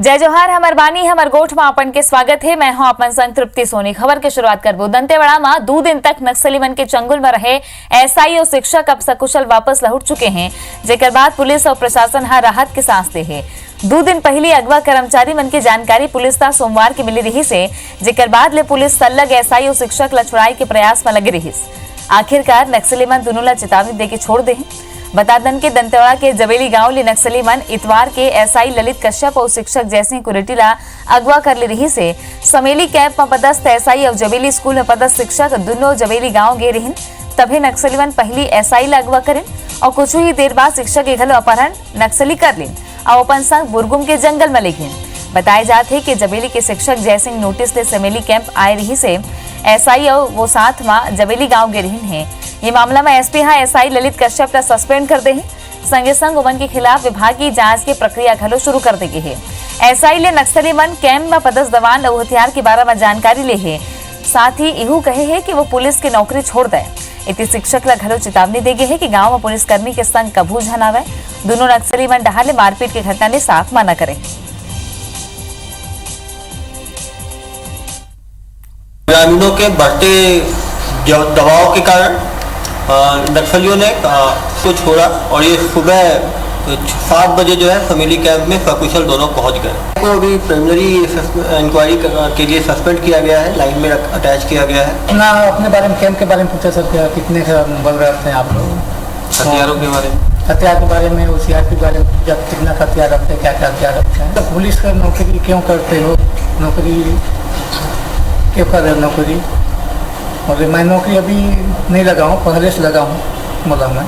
जय जोहार, हमर बानी हमर गोठ में अपन के स्वागत है। मैं हूं अपन संग तृप्ति सोनी। खबर के शुरुआत करबो दंतेवाड़ा में 2 दिन तक नक्सली मन के चंगुल में रहे एसआई और शिक्षक अब सकुशल वापस लौट चुके हैं, जेकर बाद पुलिस और प्रशासन हा राहत के सांस ले है। 2 दिन पहले अगवा कर्मचारी मन की जानकारी पुलिस ता सोमवार की मिली रही से, जेकर बाद ले पुलिस सल्लग एसआई और शिक्षक ला छुड़ाई के प्रयास में लगे रही। आखिरकार नक्सली मन दोनों ला चेतावनी देके छोड़ दे। बता दन के दंतेवाड़ा के जबेली गांव ले नक्सली मन इतवार के एसआई ललित कश्यप और शिक्षक जयसिंह कुरेटीला अगवा कर ले रही से समेली कैंप में पदस्थ एसआई और जबेली स्कूल में पदस्थ शिक्षक दोनों जबेली गांव गे रही। तभी नक्सली मन पहली एसआई ला अगवा करें और कुछ ही देर बाद शिक्षक के घलो अपहरण नक्सली कर लें और अपन संग बुरगुम के जंगल में ले गए। बताए जाते हैं कि जबेली के शिक्षक जयसिंह नोटिस ले समेली कैंप आए रही से एसआई और वो साथ में जबेली गांव गे रही है। ये मामला में एसपी हा एसआई ललित कश्यप ला सस्पेंड कर दे हैं। संगे संग उमन के खिलाफ विभागीय जांच की प्रक्रिया घलो शुरू कर दी गई है। एसआई ले नक्सली मन कैंप में पदस्थ जवान और हथियार के बारे में जानकारी ले है, साथ ही इहू कहे है कि वो पुलिस की नौकरी छोड़ दे। इति शिक्षक ला घलो चेतावनी दे गई है कि गांव में पुलिसकर्मी के संग कभू झनावे। दोनों नक्सली मन डहाले मारपीट की घटना ने साफ मना करे। ग्रामीणों के बढ़ते दबाव के कारण नक्सलियों ने को छोड़ा और ये सुबह 7 बजे जो है फैमिली कैंप में सकुशल दोनों पहुंच गए। तो अभी प्राइमरी इंक्वायरी के लिए सस्पेंड किया गया है, लाइन में अटैच किया गया है। ना अपने बारे में कैंप के बारे में पूछा सर, क्या कितने बल रखते हैं आप लोग? हथियारों के बारे में, हथियार के बारे में, होशियार के बारे में, जब कितना हथियार रखते हैं, क्या क्या हथियार रखते हैं। तो पुलिस का नौकरी क्यों करते हो? नौकरी क्यों कर रहे हो नौकरी? और मैं नौकरी अभी नहीं लगा हूँ, पहले से लगा हूँ बोला मैं।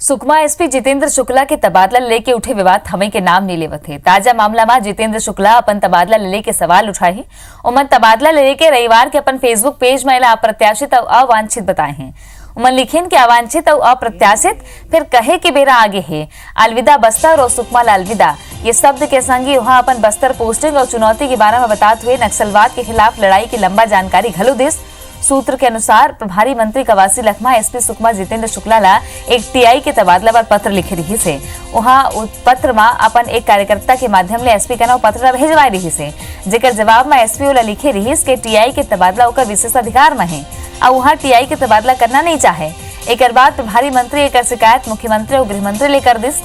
सुकमा एसपी जितेंद्र शुक्ला के तबादला लेके उठे विवाद थमे के नाम नहीं लेवत है। ताजा मामला में जितेंद्र शुक्ला अपन तबादला ले के सवाल उठाए हैं। उमन तबादला ले के रविवार के अपन फेसबुक पेज में अप्रत्याशित और अवांछित बताए हैं। उमन लिखेन के अवांछित और अप्रत्याशित, फिर कहे कि बेरा आगे है। अलविदा बस्तर और सुकमा अलविदा ये शब्द के संगी वहां अपन बस्तर पोस्टिंग और चुनौती के बारे में बताते हुए नक्सलवाद के खिलाफ लड़ाई की लंबा जानकारी घलो देश। सूत्र के अनुसार प्रभारी मंत्री कवासी लखमा एसपी सुकमा जितेंद्र शुक्ला ला एक टीआई के तबादला पर पत्र लिखे रही से। वहां पत्र में अपन एक कार्यकर्ता के माध्यम ले एसपी का नाम पत्र भेजवाई रही से, जेकर जवाब में एसपी ओला लिखे रही के टीआई के तबादला होकर विशेषाधिकार में है और वहां टीआई के तबादला करना नहीं चाहे। एक बाद प्रभारी मंत्री एक शिकायत मुख्यमंत्री और गृह मंत्री लेकर दिस।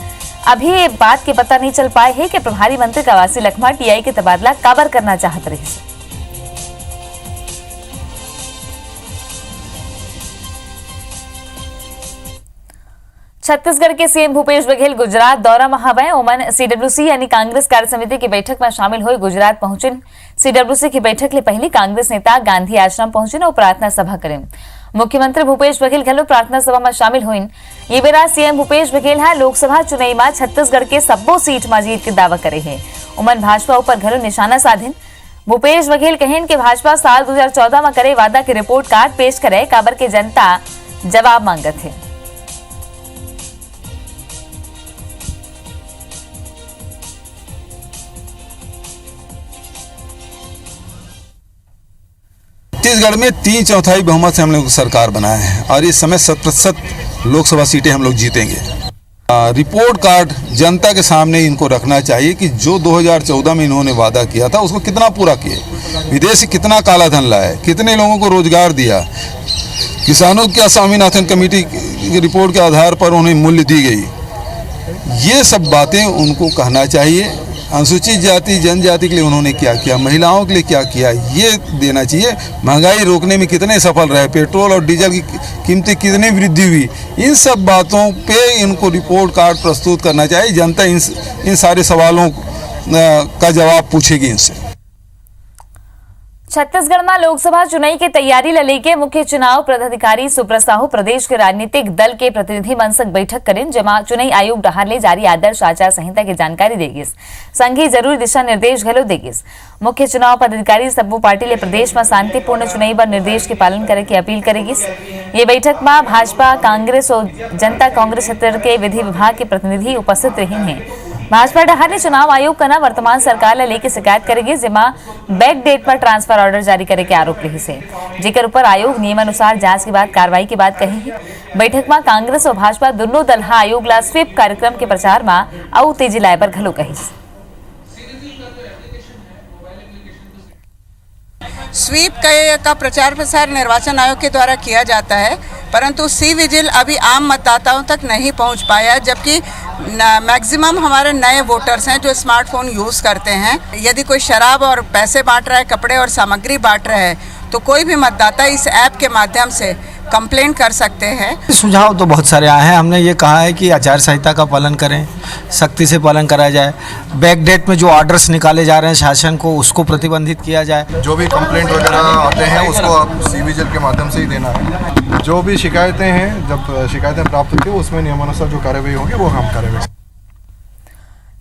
अभी ये बात के पता नहीं चल पाए है कि प्रभारी मंत्री कवासी लखमा टीआई के तबादला काबर करना चाहते रही। छत्तीसगढ़ के सीएम भूपेश बघेल गुजरात दौरा में हवे। ओमन सीडब्ल्यूसी यानी कांग्रेस कार्य समिति की बैठक में शामिल हुए गुजरात पहुंचे। सीडब्ल्यूसी की बैठक ले पहले कांग्रेस नेता गांधी आश्रम पहुंचे और प्रार्थना सभा करें। मुख्यमंत्री भूपेश बघेल घलो प्रार्थना सभा में शामिल हुई। ये बेरा सीएम भूपेश बघेल हा लोकसभा चुनाव में छत्तीसगढ़ के सब्बो सीट में जीत के दावा करे है। उमन भाजपा ऊपर घलो निशाना साधेन। भूपेश बघेल कहेन कि भाजपा साल 2014 में करे वादा के रिपोर्ट कार्ड पेश करे, काबर के जनता जवाब मांगत है। छत्तीसगढ़ में 3/4 बहुमत से हम लोग सरकार बनाए हैं और इस समय 100% लोकसभा सीटें हम लोग जीतेंगे। रिपोर्ट कार्ड जनता के सामने इनको रखना चाहिए कि जो 2014 में इन्होंने वादा किया था उसको कितना पूरा किए, विदेश से कितना काला धन लाए, कितने लोगों को रोजगार दिया, किसानों क्या स्वामीनाथन कमेटी की रिपोर्ट के आधार पर उन्हें मूल्य दी गई। ये सब बातें उनको कहना चाहिए। अनुसूचित जाति जनजाति के लिए उन्होंने क्या किया, महिलाओं के लिए क्या किया, ये देना चाहिए। महंगाई रोकने में कितने सफल रहे, पेट्रोल और डीजल की कीमतें कितनी वृद्धि हुई, इन सब बातों पे इनको रिपोर्ट कार्ड प्रस्तुत करना चाहिए। जनता इन सारे सवालों का जवाब पूछेगी इनसे। छत्तीसगढ़ में लोकसभा चुनाव की तैयारी ले लेके मुख्य चुनाव पदाधिकारी सुब्रत साहू प्रदेश के राजनीतिक दल के प्रतिनिधि मनसक बैठक करें, जमा चुनाव आयोग डहार ले जारी आदर्श आचार संहिता की जानकारी देगी। संघी जरूरी दिशा निर्देश घलो देगी। मुख्य चुनाव पदाधिकारी सब्बो पार्टी ले प्रदेश में शांतिपूर्ण चुनाव पर निर्देश के पालन करे की अपील करेगी। ये बैठक में भाजपा, कांग्रेस और जनता कांग्रेस छत्तीसगढ़ के विधि विभाग के प्रतिनिधि उपस्थित रही हैं। भाजपा डहार ने चुनाव आयोग का नाम वर्तमान सरकार ले लेके शिकायत करेगी, जिमा बैक डेट पर ट्रांसफर ऑर्डर जारी करे के आरोप रही से, जेकर ऊपर आयोग नियमानुसार जांच के बाद कार्रवाई के बाद कही। बैठक में कांग्रेस और भाजपा दोनों दल आयोग ला स्वीप कार्यक्रम के प्रचार में आउ तेजी लाए पर घलो कही। स्वीप का प्रचार प्रसार निर्वाचन आयोग के द्वारा किया जाता है, परंतु सी विजिल अभी आम मतदाताओं तक नहीं पहुंच पाया, जबकि मैक्सिमम हमारे नए वोटर्स हैं जो स्मार्टफोन यूज़ करते हैं। यदि कोई शराब और पैसे बांट रहा है, कपड़े और सामग्री बांट रहा है, तो कोई भी मतदाता इस ऐप के माध्यम से कंप्लेंट कर सकते हैं। सुझाव तो बहुत सारे आए हैं। हमने ये कहा है कि आचार संहिता का पालन करें, सख्ती से पालन कराया जाए। बैक डेट में जो ऑर्डर्स निकाले जा रहे हैं शासन को, उसको प्रतिबंधित किया जाए। जो भी कंप्लेंट वगैरह आते हैं उसको आप सी विजिल के माध्यम से ही देना है। जो भी शिकायतें हैं, जब शिकायतें प्राप्त होती है उसमें नियमानुसार जो कार्रवाई होगी वो हम कार्रवाई।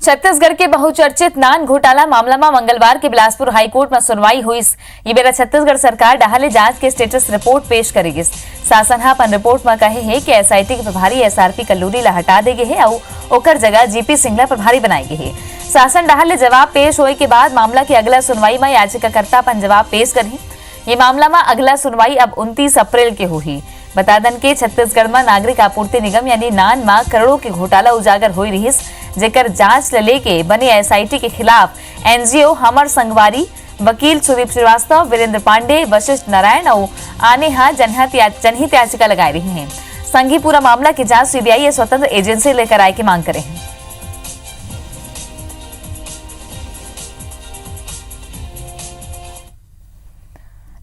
छत्तीसगढ़ के बहुचर्चित नान घोटाला मामला में मंगलवार के बिलासपुर हाईकोर्ट में सुनवाई हुई। ये बेरा छत्तीसगढ़ सरकार डहाले जांच के स्टेटस रिपोर्ट पेश करेगी। शासन हा अपन रिपोर्ट में कहे है कि एसआईटी के प्रभारी एसआरपी कल्लूरी ला हटा देगे है और ओकर जगह जीपी सिंगला प्रभारी बनाएगे है। शासन डहाले जवाब पेश होए के बाद मामला की अगला सुनवाई में याचिकाकर्ता अपन जवाब पेश करी। ये मामला में अगला सुनवाई अब 29 अप्रैल के हुई। बता दन के छत्तीसगढ़ में नागरिक आपूर्ति निगम यानी नान में करोड़ों के घोटाला उजागर हो रही, जेकर जांच लेके बने एसआईटी के खिलाफ एनजीओ हमर संगवारी, वकील सुदीप श्रीवास्तव, वीरेंद्र पांडे, वशिष्ठ नारायण और आने जनहित याचिका लगाई रही हैं। संघ ही पूरा मामला की जांच सीबीआई या स्वतंत्र एजेंसी लेकर आए की मांग करे हैं।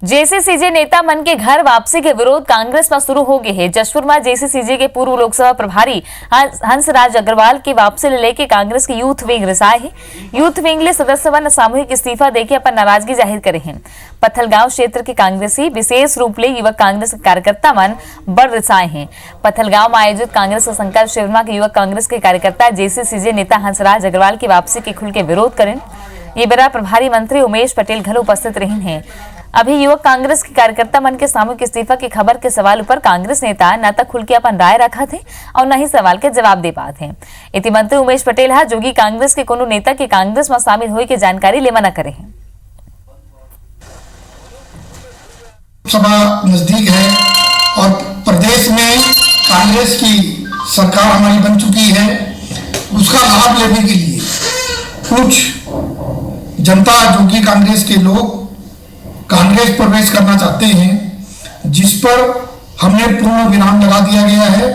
जेसीसीजे नेता मन के घर वापसी के विरोध कांग्रेस में शुरू हो गए है। जशपुर में जेसीसीजे के पूर्व लोकसभा प्रभारी हंसराज अग्रवाल की वापसी ले लेके कांग्रेस की यूथ विंग रिसाए है। यूथ विंग ले सदस्य ने सामूहिक इस्तीफा देके अपन नाराजगी जाहिर करे हैं। पथलगांव क्षेत्र के कांग्रेसी विशेष रूप ले युवक कांग्रेस के कार्यकर्ता मन बड़ रिसाए हैं। पथलगांव में आयोजित कांग्रेस संकल्प शिविर के युवक कांग्रेस के कार्यकर्ता जेसीसीजे नेता हंसराज अग्रवाल की वापसी के खुल के विरोध करें। ये बेरा प्रभारी मंत्री उमेश पटेल घर उपस्थित रही हैं। अभी युवक कांग्रेस के कार्यकर्ता मन के सामूहिक इस्तीफा की खबर के सवाल पर कांग्रेस नेता न तक खुल के अपन राय रखा थे और न ही सवाल के जवाब दे पाते हैं। इति मंत्री उमेश पटेल हा जोगी कांग्रेस के कोनो नेता के कांग्रेस में शामिल हुए की जानकारी ले मना करे हैं। सभा नजदीक है और प्रदेश में कांग्रेस की सरकार हमारी बन चुकी है। उसका लाभ लेने के लिए कुछ जनता जोगी कांग्रेस के लोग कांग्रेस प्रवेश करना चाहते हैं, जिस पर हमने पूर्ण विराम लगा दिया गया है।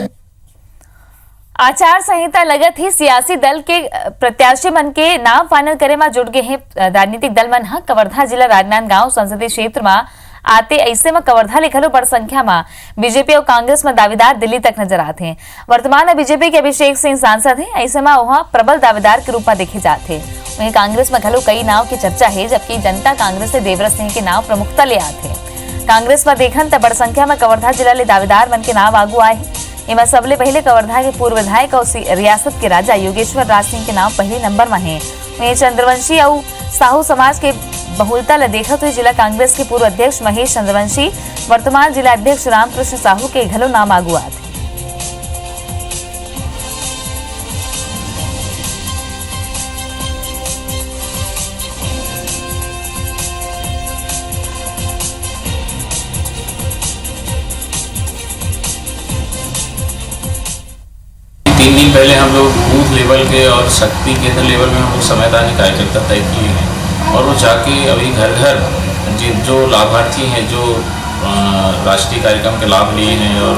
आचार संहिता लगत ही सियासी दल के प्रत्याशी मन के नाम फाइनल करे में जुट गए हैं। राजनीतिक दल मन कवर्धा जिला राजनांदगांव संसदीय क्षेत्र में आते ऐसे में कवर्धा लिखलो बड़ संख्या में बीजेपी और कांग्रेस में दावेदार दिल्ली तक नजर आते हैं। वर्तमान में बीजेपी के अभिषेक सिंह सांसद हैं, ऐसे में वहां प्रबल दावेदार के रूप में देखे जाते हैं। वहीं कांग्रेस में घलो कई नाव की चर्चा है, जबकि जनता कांग्रेस से देवव्रत सिंह के नाव प्रमुखता ले आते हैं। कांग्रेस में देखन तो बड़ संख्या में कवर्धा जिला ले दावेदार मन के नाव आगू आए हैं। इनमें सबले पहले कवर्धा के पूर्व विधायक और रियासत के राजा योगेश्वर राज सिंह के नाम पहले नंबर में है। वहीं चंद्रवंशी और साहू समाज के बहुलता ल देखते हुए जिला कांग्रेस के पूर्व अध्यक्ष महेश चंद्रवंशी, वर्तमान जिला अध्यक्ष रामकृष्ण साहू के घलो नाम आगू आते। तीन दिन पहले हम लोग बूथ लेवल के और शक्ति केंद्र लेवल में हम लोग समयदानी कार्यकर्ता तय किए हैं और वो जाके अभी घर घर जो लाभार्थी हैं, जो राष्ट्रीय कार्यक्रम के लाभ लिए हैं और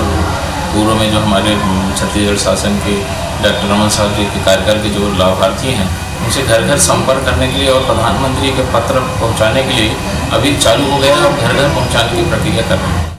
पूर्व में जो हमारे छत्तीसगढ़ शासन के डॉक्टर रमन साहब जी के कार्यकाल के जो लाभार्थी हैं, उनसे घर घर संपर्क करने के लिए और प्रधानमंत्री के पत्र पहुँचाने के लिए अभी चालू हो गया है और घर घर पहुँचाने की प्रक्रिया कर रहे हैं।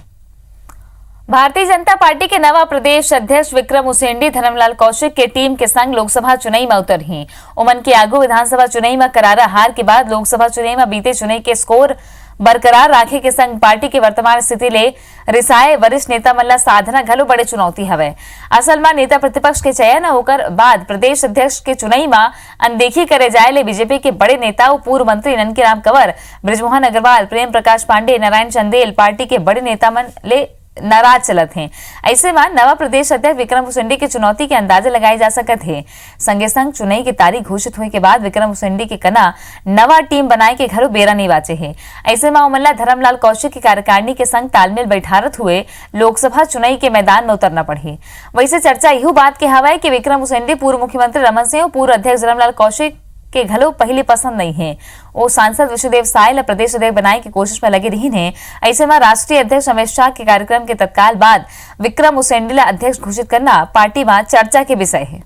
भारतीय जनता पार्टी के नवा प्रदेश अध्यक्ष विक्रम उसेंडी धर्मलाल कौशिक के टीम के संग लोकसभा चुनाव में उतरी। उमन के आगू विधानसभा चुनाव में करारा हार के बाद लोकसभा चुनाव में बीते चुनाव के स्कोर बरकरार राखे के संग पार्टी की वर्तमान स्थिति ले रिसाए वरिष्ठ नेता मल्ला साधना घलो बड़े चुनौती हवे। असल में नेता प्रतिपक्ष के चयन होकर बाद प्रदेश अध्यक्ष के चुनाव में अनदेखी करे जाए ले बीजेपी के बड़े नेता और पूर्व मंत्री ननकीराम कंवर, बृजमोहन अग्रवाल, प्रेम प्रकाश पांडे, नारायण चंदेल पार्टी के बड़े नेता मन ले नाराज चलत हैं। ऐसे में नवा प्रदेश अध्यक्ष विक्रम उसेंडी की चुनौती के अंदाजे लगाए जा सकत है। संगे संग चुनाव की तारीख घोषित होने के बाद विक्रम उसेंडी के कना नवा टीम बनाए के घरों बेरा नहीं बाचे है। ऐसे में उमल्ला धर्मलाल कौशिक की कार्यकारिणी के संग तालमेल बैठारत हुए लोकसभा चुनाव के मैदान में उतरना पड़ी। वैसे चर्चा यही बात के हवा है कि विक्रम उसेंडी पूर्व मुख्यमंत्री रमन सिंह और पूर्व अध्यक्ष धर्मलाल कौशिक के घलो पहली पसंद नहीं है। वो सांसद विष्णुदेव साय प्रदेश अध्यक्ष बनाए की कोशिश में लगे रही ने। ऐसे में राष्ट्रीय अध्यक्ष अमित शाह के कार्यक्रम के तत्काल बाद विक्रम उसेंडी अध्यक्ष घोषित करना पार्टी में चर्चा के विषय है।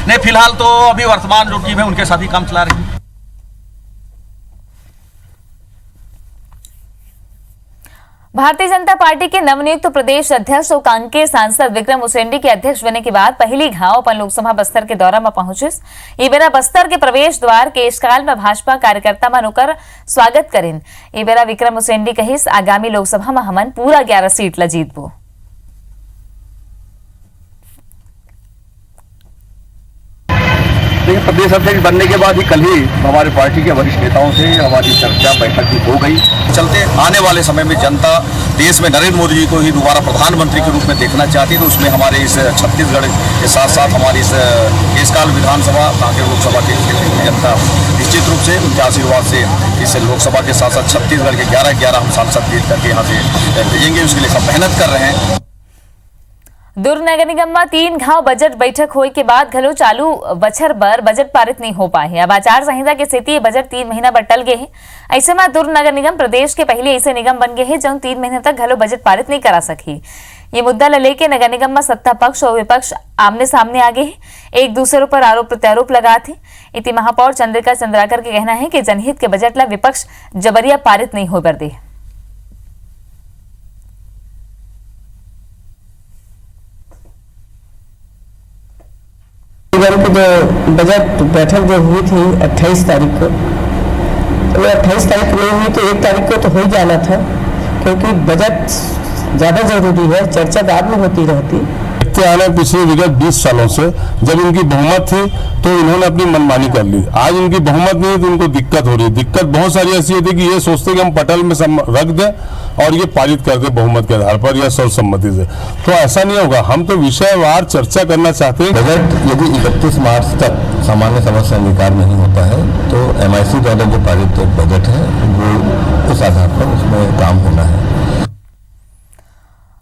नहीं, फिलहाल तो अभी वर्तमान जो टीम है उनके साथ ही काम चला रही है। भारतीय जनता पार्टी के नवनियुक्त प्रदेश अध्यक्ष और कांकेर सांसद विक्रम उसेंडी के अध्यक्ष बनने के बाद पहली घाव अपन लोकसभा बस्तर के दौरा में पहुंचे। ये बेरा बस्तर के प्रवेश द्वार केशकाल में भाजपा कार्यकर्ता में नुकर स्वागत करें। ये बेरा विक्रम उसेंडी कहिस आगामी लोकसभा में हमन पूरा 11 सीट ला जीतबो। देखिए, प्रदेश अध्यक्ष बनने के बाद ही कल ही हमारे पार्टी के वरिष्ठ नेताओं से हमारी चर्चा बैठक भी हो गई। चलते आने वाले समय में जनता देश में नरेंद्र मोदी जी को ही दोबारा प्रधानमंत्री के रूप में देखना चाहती है, तो उसमें हमारे इस छत्तीसगढ़ के साथ साथ हमारी इस केशकाल विधानसभा कांकेर लोकसभा के क्षेत्र की जनता निश्चित रूप से उनके आशीर्वाद से इस लोकसभा के साथ साथ छत्तीसगढ़ के 11 हम सांसद जीत करके यहाँ से भेजेंगे। उसके लिए सब मेहनत कर रहे हैं। दुर्ग नगर निगम में 3 घाव बजट बैठक होए के बाद घलो चालू बछर बर बजट पारित नहीं हो पाए है। अब आचार संहिता के स्थिति बजट 3 महीना बर टल गए हैं। ऐसे में दुर्ग नगर निगम प्रदेश के पहले ऐसे निगम बन गए हैं जो 3 महीने तक घलो बजट पारित नहीं करा सकी। ये मुद्दा ले लेके नगर निगम में सत्ता पक्ष और विपक्ष आमने सामने आ गए हैं, एक दूसरे पर आरोप प्रत्यारोप लगाते हैं। इति महापौर चंद्रिका चंद्राकर के कहना है कि जनहित के बजट ला विपक्ष जबरिया पारित नहीं हो बर दे। की जो बजट बैठक जो हुई थी 28 तारीख को, तो 28 तारीख को नहीं हुई तो 1 तारीख को तो हो ही जाना था, क्योंकि बजट ज़्यादा जरूरी है, चर्चा बाद में होती रहती। आने पिछले विगत 20 सालों से जब इनकी बहुमत थी तो इन्होंने अपनी मनमानी कर ली। आज इनकी बहुमत नहीं है तो इनको दिक्कत हो रही है। दिक्कत बहुत सारी ऐसी होती है कि ये सोचते कि हम पटल में रख दें और ये पारित कर दे बहुमत के आधार पर या सर्वसम्मति से, तो ऐसा नहीं होगा। हम तो विषयवार चर्चा करना चाहते हैं। बजट यदि 31 मार्च तक सामान्य सभा से अंगीकार नहीं होता है तो MIC द्वारा जो पारित बजट है वो उस आधार पर उसमें काम होना है।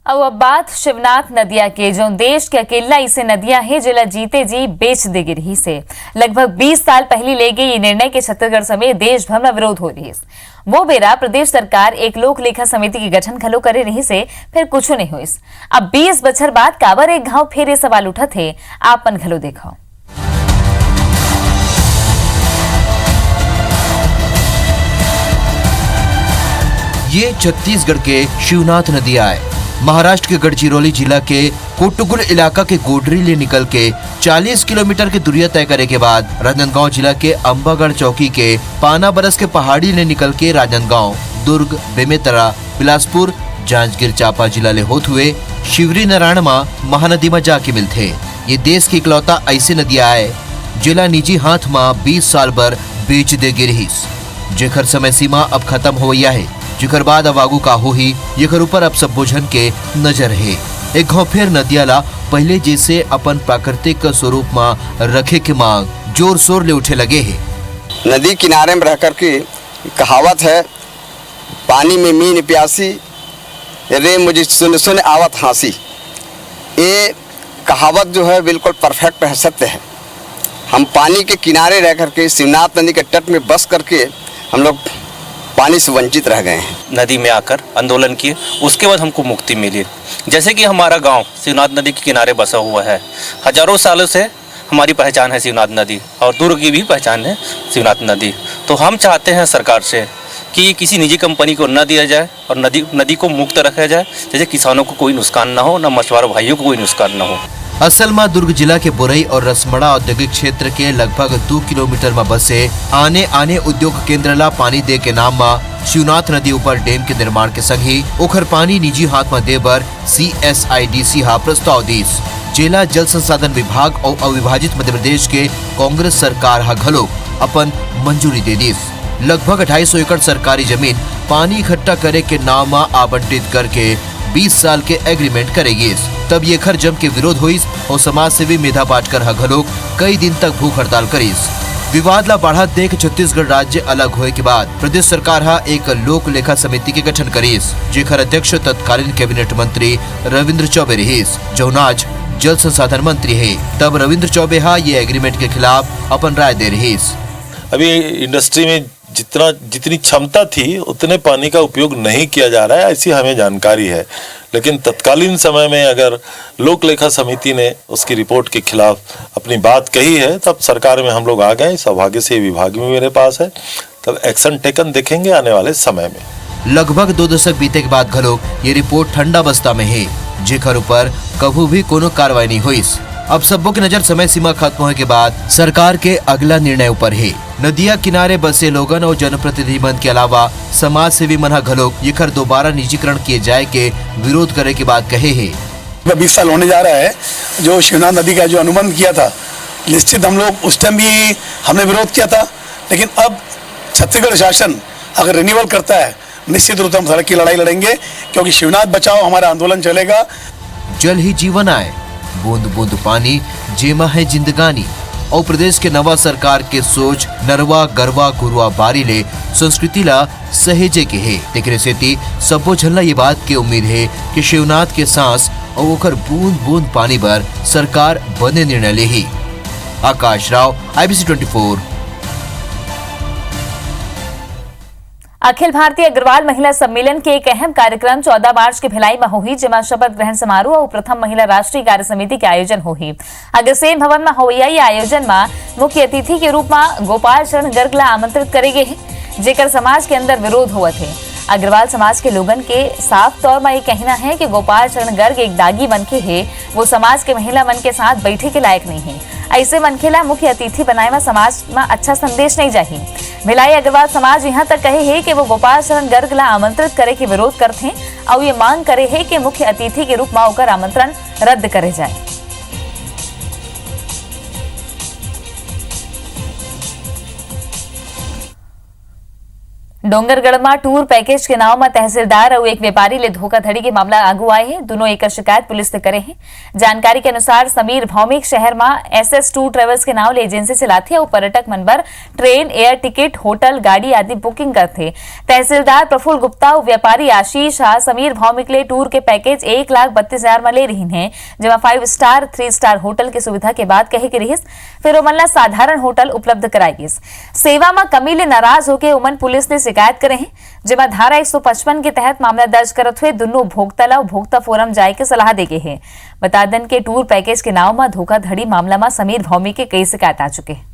अब बात शिवनाथ नदिया के, जो देश के अकेला इसे नदियां है जिला जीते जी बेच दे गिरही से। लगभग 20 साल पहले ले गए ये निर्णय के छत्तीसगढ़ समेत देश भर में विरोध हो रही है। वो बेरा प्रदेश सरकार एक लोक लेखा समिति के गठन खलो करे रही से फिर कुछ नहीं हुई। अब 20 बछर बाद काबर एक घाव फिर ये सवाल उठा थे, आपन खलो देखो। ये छत्तीसगढ़ के शिवनाथ नदिया है। महाराष्ट्र के गढ़चिरौली जिला के कोटुगुल इलाका के गोडरी ले निकल के 40 किलोमीटर की दूरिया तय करे के बाद राजनांदगांव जिला के अंबागढ़ चौकी के पाना बरस के पहाड़ी ले निकल के राजनांदगांव, दुर्ग, बेमेतरा, बिलासपुर, जांजगीर चांपा जिला ले होते हुए शिवरी नारायण महानदी में जाके मिलते। ये देश की इकलौता ऐसी नदिया है जिला निजी हाथ में 20 साल बर बेच दे गिरहीस, जेकर समय सीमा अब खत्म हो गया है। जिकर बाद अब आगू का हो ही येकर ऊपर अब सब बोझन के नजर है। एक घाव फिर नदिया ला पहले जैसे अपन प्राकृतिक स्वरूप में रखे के मांग जोर शोर ले उठे लगे है। नदी किनारे में रह कर के कहावत है, पानी में मीन प्यासी रे मुझे सुन सुन आवत हंसी। ये कहावत जो है बिल्कुल परफेक्ट है, सत्य है। हम पानी के किनारे रह कर के शिवनाथ नदी के तट में बस करके हम लोग पानी से वंचित रह गए हैं। नदी में आकर आंदोलन किए, उसके बाद हमको मुक्ति मिली। जैसे कि हमारा गांव शिवनाथ नदी के किनारे बसा हुआ है, हजारों सालों से हमारी पहचान है शिवनाथ नदी, और दुर्ग की भी पहचान है शिवनाथ नदी। तो हम चाहते हैं सरकार से कि किसी निजी कंपनी को न दिया जाए और नदी को मुक्त रखा जाए, जैसे किसानों को कोई नुकसान ना हो, न मछुआरा भाइयों को कोई नुकसान ना हो। असल में दुर्ग जिला के बोरई और रसमड़ा औद्योगिक क्षेत्र के लगभग 2 किलोमीटर में बसे आने उद्योग केंद्र ला पानी दे के नाम में शिवनाथ नदी ऊपर डैम के निर्माण के संग ही ओखर पानी निजी हाथ में दे बर CSIDC हा प्रस्ताव दीस। जिला जल संसाधन विभाग और अविभाजित मध्य प्रदेश के कांग्रेस सरकार हा घलो अपन मंजूरी दे दीस। लगभग 250 एकड़ सरकारी जमीन पानी इकट्ठा करे के नाम में आवंटित करके 20 साल के एग्रीमेंट करेगी। तब ये खर जम के विरोध हुईस और समाज सेवी मेधा पाटकर हघलोग कई दिन तक भूख हड़ताल करीस। विवाद ला बढ़ा देख छत्तीसगढ़ राज्य अलग होए के बाद प्रदेश सरकार हा एक लोक लेखा समिति के गठन करीस, जेकर अध्यक्ष तत्कालीन कैबिनेट मंत्री रविंद्र चौबे रहीस, जो आज जल संसाधन मंत्री है। तब रविंद्र चौबे ये एग्रीमेंट के खिलाफ अपन राय दे रही। अभी इंडस्ट्री में जितनी क्षमता थी उतने पानी का उपयोग नहीं किया जा रहा है, ऐसी हमें जानकारी है। लेकिन तत्कालीन समय में अगर लोक लेखा समिति ने उसकी रिपोर्ट के खिलाफ अपनी बात कही है, तब सरकार में हम लोग आ गए। सौभाग्य से विभाग भी मेरे पास है, तब एक्शन टेकन देखेंगे आने वाले समय में। लगभग 2 दशक बीते के बाद घलो ये रिपोर्ट ठंडा बस्ता में है, जेकर ऊपर कभी भी कोनो कार्रवाई नहीं हुई। अब सबों की नजर समय सीमा खत्म होने के बाद सरकार के अगला निर्णय ऊपर है। नदिया किनारे बसे लोगन और जनप्रतिनिधि मन के अलावा समाज सेवी मन घलोक येकर दोबारा निजीकरण किए जाए के विरोध करे के बाद कहे है। 20 साल होने जा रहा है जो शिवनाथ नदी का जो अनुबंध किया था, निश्चित हम लोग उस टाइम भी हमने विरोध किया था, लेकिन अब छत्तीसगढ़ शासन अगर रिन्यूअल करता है, निश्चित रूप से हम सड़क की लड़ाई लड़ेंगे, क्योंकि शिवनाथ बचाओ हमारा आंदोलन चलेगा। जल ही जीवन आए, बूंद बूंद पानी जेमा है जिंदगानी। और प्रदेश के नवा सरकार के सोच नरवा गरवा गुरुआ बारी ले संस्कृति ला सहेजे के है। लेकिन सेती सबो झल्ला ये बात के उम्मीद है कि शिवनाथ के सांस और ओकर बूंद बूंद पानी पर सरकार बने निर्णय ले ही। आकाश राव, IBC 24। अखिल भारतीय अग्रवाल महिला सम्मेलन के एक अहम कार्यक्रम 14 मार्च के भिलाई में हुई, जेमा शपथ ग्रहण समारोह और प्रथम महिला राष्ट्रीय कार्य समिति के आयोजन हुई। अग्रसेन भवन में हुआ ये आयोजन में मुख्य अतिथि के रूप में गोपाल चरण गर्ग ला आमंत्रित करे गए हैं, जेकर समाज के अंदर विरोध हुआ थे। अग्रवाल समाज के लोगन के साफ तौर में ये कहना है कि गोपाल चरण गर्ग एक दागी मनखे है, वो समाज के महिला मन के साथ बैठे के लायक नहीं है। ऐसे मनखे ला मुख्य अतिथि बनाए में समाज में अच्छा संदेश नहीं जाही। भिलाई अग्रवाल समाज यहाँ तक कहे है कि वो गोपाल चरण गर्ग ला आमंत्रित करे के विरोध करते हैं और ये मांग करे है कि मुख्य अतिथि के रूप में होकर आमंत्रण रद्द करे जाए। डोंगरगढ़ में टूर पैकेज के नाम में तहसीलदार और एक व्यापारी ले धोखाधड़ी के मामला आगू आए हैं। दोनों एक शिकायत पुलिस से करे हैं। जानकारी के अनुसार समीर भौमिक शहर में SS2 ट्रेवल्स के नाम ले एजेंसी चलाते और पर्यटक मनबर ट्रेन, एयर टिकट, होटल, गाड़ी आदि बुकिंग करते। तहसीलदार प्रफुल्ल गुप्ता और व्यापारी आशीष समीर भौमिक ले टूर के पैकेज 1,32,000 में ले रही है, जिसमें 5 स्टार 3 स्टार होटल की सुविधा के बाद कहे के रही फिर ओमन साधारण होटल उपलब्ध कराई। सेवा में कमी ले नाराज होकर ओमन पुलिस ने शिकायत करे हैं, जिसमें धारा 155 के तहत मामला दर्ज करते हुए दोनों उपभोक्ता ला उपभोक्ता फोरम जाए के सलाह दे गए हैं। बता दें के टूर पैकेज के नाम में धोखाधड़ी मामला में समीर भौमिक के कई शिकायत आ चुके हैं।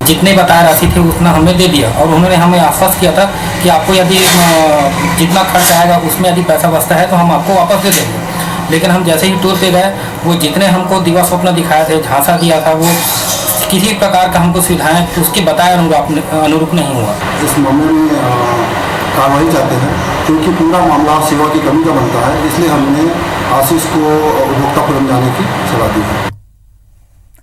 जितने बताया राशि थी उतना हमने दे दिया और उन्होंने हमें आश्वस्त किया था कि आपको यदि जितना खर्च आएगा उसमें यदि पैसा बचता है तो हम आपको वापस दे देंगे। लेकिन हम जैसे ही टूर पे गए, वो जितने हमको दिवा स्वप्न दिखाए थे, झांसा दिया था, वो किसी प्रकार का हमको सुविधाएं उसके बताए अनुरूप नहीं हुआ। इस मामले में कार्रवाई चाहते हैं, क्योंकि पूरा मामला सेवा की कमी का बनता है, इसलिए हमने आशीष को उपभोक्ता फोरम जाने की सलाह दी है।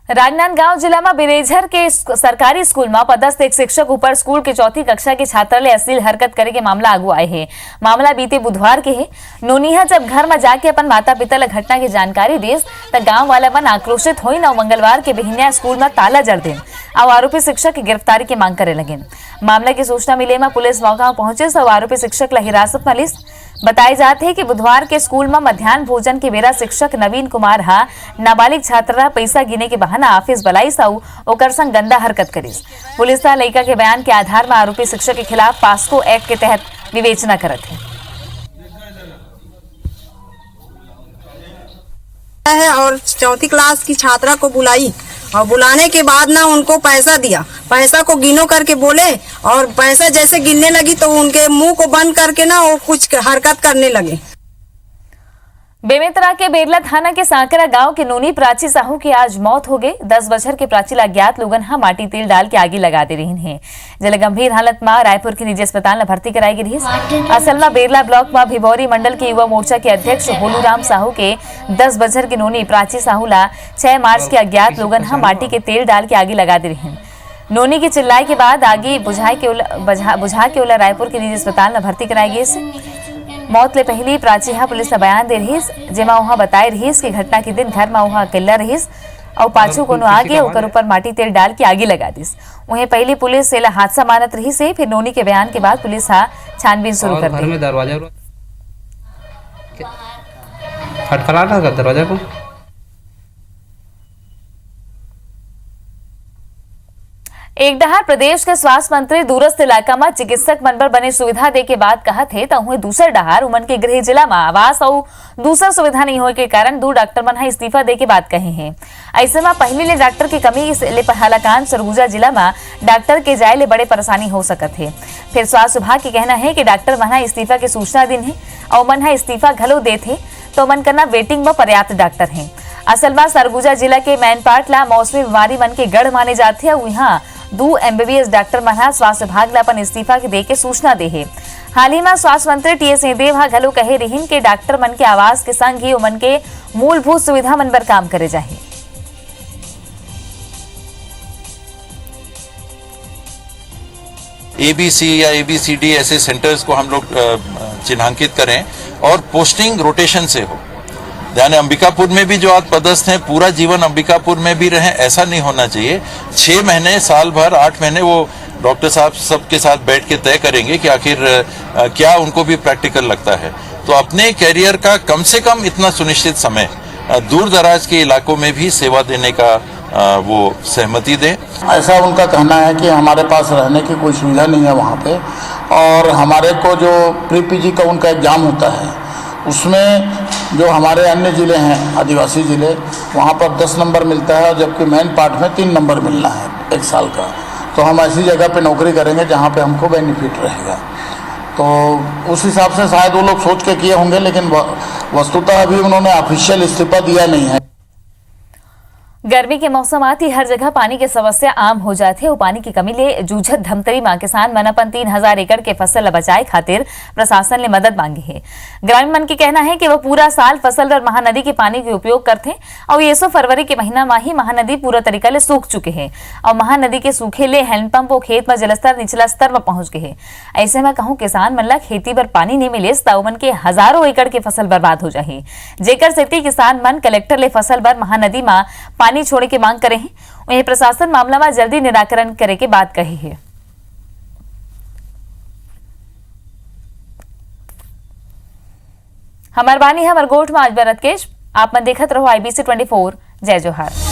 राजनांदगांव जिला में बिरेझर के सरकारी स्कूल में पदस्थ एक शिक्षक ऊपर स्कूल के 4ठी कक्षा के छात्र ले अश्लील हरकत करे के मामला आगू आए है। मामला बीते बुधवार के है। नोनिहा जब घर में जाके अपन माता पिता ले घटना की जानकारी देस तो गांव वाला मन आक्रोशित हुई न मंगलवार के बिहनिया स्कूल में ताला जड़ देन और आरोपी शिक्षक की गिरफ्तारी की मांग करे लगे। मामला की सूचना मिले में पुलिस मौका पहुंचे और आरोपी शिक्षक ला हिरासत में लिस। बताई जाते है कि बुधवार के स्कूल में मध्याह्न भोजन के बेरा शिक्षक नवीन कुमार नाबालिग छात्रा पैसा गिने के बहाना ऑफिस बुलाई साउ ओकर संग गंदा हरकत करीस। पुलिस लड़का के बयान के आधार में आरोपी शिक्षक के खिलाफ पास्को एक्ट के तहत विवेचना करत है और 4ठी क्लास की छात्रा को बुलाई और बुलाने के बाद ना उनको पैसा दिया, पैसा को गिनो करके बोले और पैसा जैसे गिनने लगी तो उनके मुंह को बंद करके ना वो कुछ हरकत करने लगे। बेमेतरा के बेरला थाना के सांकरा गांव के नोनी प्राची साहू की आज मौत हो गई। 10 बछर के प्राची अज्ञात लोगन माटी तेल डाल के आगे लगा दे रही हैं। जिले गंभीर हालत में रायपुर के निजी अस्पताल में भर्ती कराई गई। असल में बेरला ब्लॉक में भिभौरी मंडल के युवा मोर्चा के अध्यक्ष होलूराम साहू के 10 बछर की नोनी प्राची साहू ला 6 मार्च के अज्ञात लोगन माटी के तेल डाल के आगे लगा दे रही हैं। नोनी की चिल्लाई के बाद आगे बुझा के ओला रायपुर के निजी अस्पताल में भर्ती कराई गई। मौत ले पहली प्राची पुलिस ने बयान दे रही, जेमा वहां बताई रही कि घटना के दिन घर में वहां अकेला रही और पाछू कोनो आगे ओकर ऊपर माटी तेल डाल के आगे लगा दिस। वहीं पहली पुलिस सेला हादसा मानत रही से फिर नोनी के बयान के बाद पुलिस छानबीन शुरू कर दी। खटखटा था दरवाजा को। एक डहार प्रदेश के स्वास्थ्य मंत्री दूरस्थ इलाका में चिकित्सक मन पर बने सुविधा दे के बाद कहा थे तो हुए दूसर डहार उमन के गृह जिला में आवास और दूसरा सुविधा नहीं होने के कारण 2 डॉक्टर मन इस्तीफा दे के बात कहे हैं। ऐसे में पहले ले डॉक्टर की कमी ले हालाकान सरगुजा जिला में डॉक्टर के जाए ले बड़े परेशानी हो सकत है। फिर स्वास्थ्य विभाग के कहना है कि डॉक्टर मन इस्तीफा के सूचना दिन है और मन इस्तीफा घलो दे थे तो मन करना वेटिंग में पर्याप्त डॉक्टर हैं। असल में सरगुजा जिला के मैनपाट ला मौसमी बीमारी मन के गढ़ माने जाते हैं। यहाँ 2 MBBS डॉक्टर मन स्वास्थ्य विभाग ला अपन इस्तीफा के दे के सूचना दे है। हाल ही में स्वास्थ्य मंत्री टी.एस. सिंहदेव घलो कहे रहीन के डॉक्टर मन के आवास के संग ही उमन के मूलभूत सुविधा मन पर काम करे जाए। ABC या ABCD ऐसे सेंटर्स को हम लोग चिन्हांकित करें और पोस्टिंग रोटेशन से हो। यानी अंबिकापुर में भी जो आज पदस्थ हैं पूरा जीवन अंबिकापुर में भी रहें, ऐसा नहीं होना चाहिए। 6 महीने, साल भर, 8 महीने वो डॉक्टर साहब सबके साथ बैठ के तय करेंगे कि आखिर क्या उनको भी प्रैक्टिकल लगता है। तो अपने कैरियर का कम से कम इतना सुनिश्चित समय दूर दराज के इलाकों में भी सेवा देने का वो सहमति दें। ऐसा उनका कहना है कि हमारे पास रहने की कोई सुविधा नहीं है वहाँ पे, और हमारे को जो प्री PG का उनका एग्ज़ाम होता है उसमें जो हमारे अन्य ज़िले हैं आदिवासी ज़िले, वहाँ पर 10 नंबर मिलता है, और जबकि मेन पार्ट में 3 नंबर मिलना है 1 साल का। तो हम ऐसी जगह पे नौकरी करेंगे जहाँ पे हमको बेनिफिट रहेगा। तो उस हिसाब से शायद वो लोग सोच के किए होंगे, लेकिन वस्तुतः अभी उन्होंने ऑफिशियल इस्तीफा दिया नहीं है। गर्मी के मौसम आती हर जगह पानी की समस्या आम हो जाती है। पानी की कमी ले जूझत धमतरी मां किसान मन अपन 3000 एकड़ के फसल बचाए खातिर प्रशासन ने मदद मांगी है। ग्रामीण मन के कहना है कि वह पूरा साल फसल और महानदी के पानी के उपयोग करते हैं और ये फरवरी के महीना में ही महानदी पूरा तरीका ले सूख चुके हैं और महानदी के सूखे ले हैंडपंप और खेत में जलस्तर निचला स्तर में पहुंच गए हैं। ऐसे में कहूं किसान मन ला खेती पर पानी नहीं मिले तो मन के हजारों एकड़ के फसल बर्बाद हो जाए। जेकर सेती किसान मन कलेक्टर ले फसल पर महानदी में पानी छोड़ने की मांग करे हैं। उन्हें प्रशासन मामला में जल्दी निराकरण करे के बात कही है। हमार बानी है मरगोट में आज बरत केश। आप मन देखत रहो IBC 24। जय जोहार।